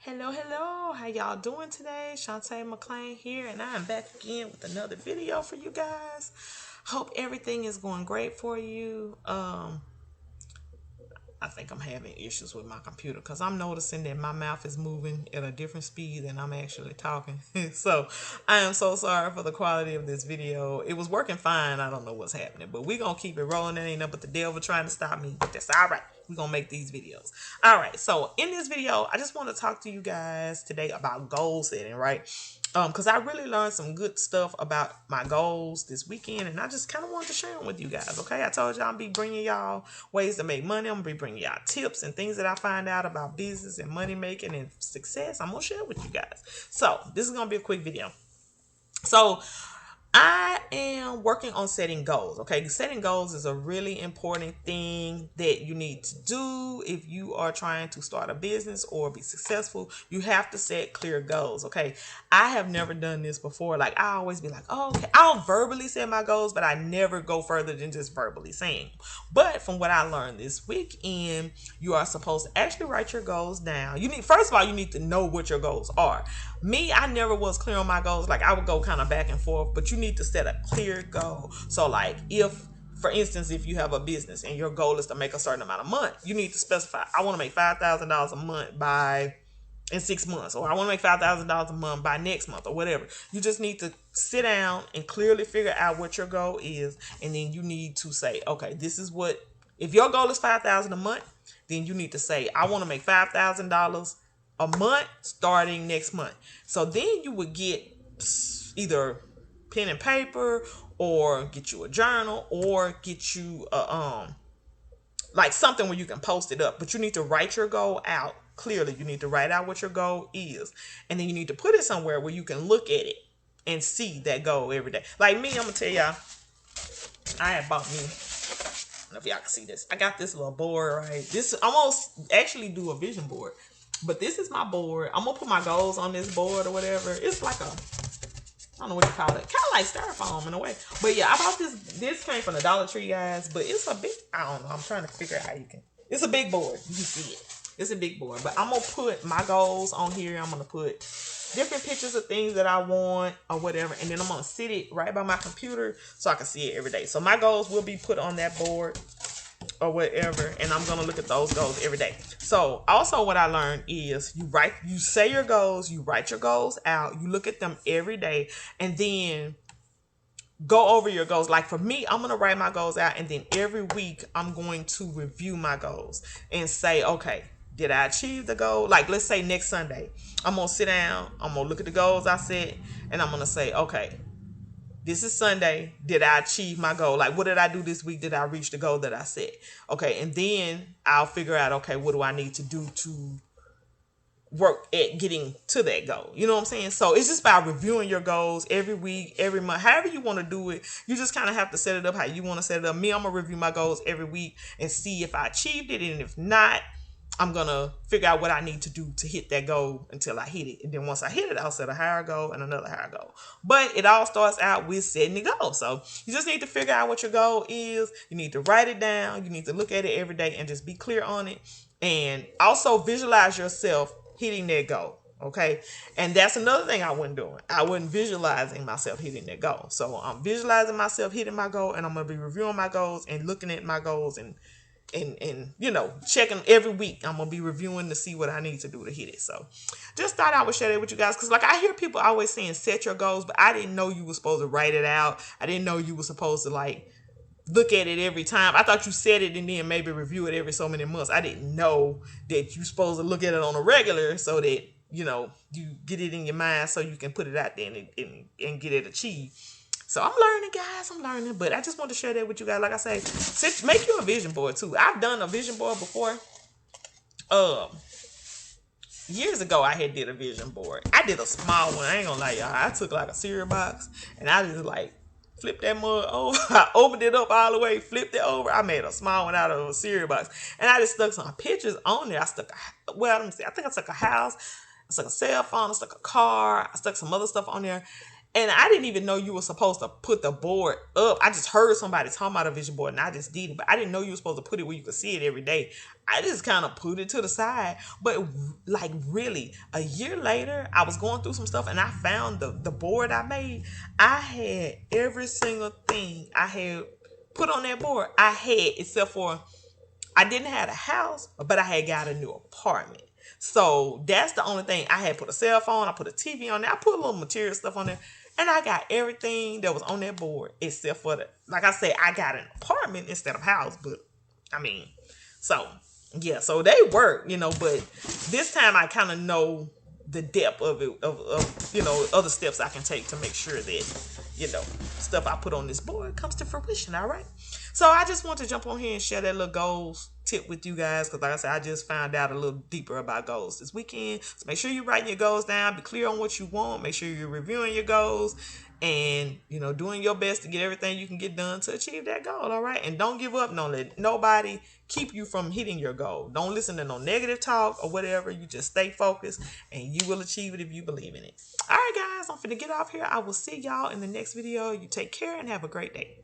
Hello. How y'all doing today? Shantae McClain here, and I am back again with another video for you guys. Hope everything is going great for you. I think I'm having issues with my computer because I'm noticing that my mouth is moving at a different speed than I'm actually talking. So I am so sorry for the quality of this video. It was working fine. I don't know what's happening, but we're going to keep it rolling. That ain't nothing but the devil trying to stop me, but that's all right. We're going to make these videos. All right. So in this video, I just want to talk to you guys today about goal setting, right? Because I really learned some good stuff about my goals this weekend, and I just kind of wanted to share them with you guys, okay? I told y'all I'm be bringing y'all ways to make money. I'm going to be bringing y'all tips and things that I find out about business and money making and success. I'm going to share with you guys. So this is going to be a quick video. So I am working on setting goals. Okay, setting goals is a really important thing that you need to do if you are trying to start a business or be successful. You have to set clear goals. Okay, I have never done this before. Like, I always be like, oh, okay, I'll verbally set my goals, but I never go further than just verbally saying. But from what I learned this weekend, you are supposed to actually write your goals down. First of all, you need to know what your goals are. Me, I never was clear on my goals. Like, I would go kind of back and forth, but you need to set a clear goal. So like, for instance, if you have a business and your goal is to make a certain amount of money, you need to specify, I want to make $5,000 a month in 6 months, or I want to make $5,000 a month by next month, or whatever. You just need to sit down and clearly figure out what your goal is, and then you need to say, okay, this is what, if your goal is $5,000 a month, then you need to say, I want to make $5,000 a month starting next month. So then you would get either pen and paper, or get you a journal, or get you like something where you can post it up. But you need to write your goal out clearly. You need to write out what your goal is, and then you need to put it somewhere where you can look at it and see that goal every day. Like me, I'm gonna tell y'all, I had bought me, I don't know if y'all can see this, I got this little board, right? This, I'm gonna actually do a vision board, but this is my board. I'm gonna put my goals on this board or whatever. It's like a, I don't know what you call it. Kind of like styrofoam in a way. But yeah, I bought this. This came from the Dollar Tree, guys. But it's a big, I don't know. I'm trying to figure out how you can. It's a big board. You can see it. It's a big board. But I'm going to put my goals on here. I'm going to put different pictures of things that I want or whatever. And then I'm going to sit it right by my computer so I can see it every day. So my goals will be put on that board or whatever, and I'm gonna look at those goals every day. So also what I learned is you say your goals, you write your goals out, you look at them every day, and then go over your goals. Like for me, I'm gonna write my goals out, and then every week I'm going to review my goals and say, okay, did I achieve the goal? Like, let's say next Sunday, I'm gonna sit down, I'm gonna look at the goals I set, and I'm gonna say, okay, this is Sunday. Did I achieve my goal? Like, what did I do this week? Did I reach the goal that I set? Okay, and then I'll figure out, okay, what do I need to do to work at getting to that goal? You know what I'm saying? So it's just about reviewing your goals every week, every month, however you want to do it. You just kind of have to set it up how you want to set it up. Me, I'm going to review my goals every week and see if I achieved it, and if not, I'm going to figure out what I need to do to hit that goal until I hit it. And then once I hit it, I'll set a higher goal and another higher goal. But it all starts out with setting the goal. So you just need to figure out what your goal is. You need to write it down. You need to look at it every day and just be clear on it. And also visualize yourself hitting that goal. Okay. And that's another thing I wasn't doing. I wasn't visualizing myself hitting that goal. So I'm visualizing myself hitting my goal, and I'm going to be reviewing my goals and looking at my goals and you know, checking every week. I'm gonna be reviewing to see what I need to do to hit it. So just thought I would share that with you guys, because like I hear people always saying set your goals, but I didn't know you were supposed to write it out. I didn't know you were supposed to like look at it every time. I thought you set it and then maybe review it every so many months. I didn't know that you're supposed to look at it on a regular so that, you know, you get it in your mind so you can put it out there and get it achieved. So I'm learning, guys. I'm learning, but I just want to share that with you guys. Like I say, make you a vision board too. I've done a vision board before. Years ago, I had did a vision board. I did a small one. I ain't gonna lie, y'all. I took like a cereal box and I just like flipped that mug over. I opened it up all the way, flipped it over. I made a small one out of a cereal box, and I just stuck some pictures on there. I stuck let me see. I think I stuck a house. I stuck a cell phone. I stuck a car. I stuck some other stuff on there. And I didn't even know you were supposed to put the board up. I just heard somebody talking about a vision board and I just did it. But I didn't know you were supposed to put it where you could see it every day. I just kind of put it to the side. But like really, a year later, I was going through some stuff and I found the board I made. I had every single thing I had put on that board. I had, except for I didn't have a house, but I had got a new apartment. So that's the only thing. I had put a cell phone, I put a TV on there, I put a little material stuff on there, and I got everything that was on that board except for like I said, I got an apartment instead of house, but I mean, so yeah, so they work, but this time I kind of know the depth of it, of other steps I can take to make sure that, stuff I put on this board comes to fruition. All right. So I just want to jump on here and share that little goals tip with you guys, because like I said, I just found out a little deeper about goals this weekend. So make sure you're writing your goals down, be clear on what you want, make sure you're reviewing your goals, and doing your best to get everything you can get done to achieve that goal. All right. And don't give up. Don't let nobody keep you from hitting your goal. Don't listen to no negative talk or whatever. You just stay focused and you will achieve it if you believe in it. All right, guys, I'm finna get off here. I will see y'all in the next video. You take care and have a great day.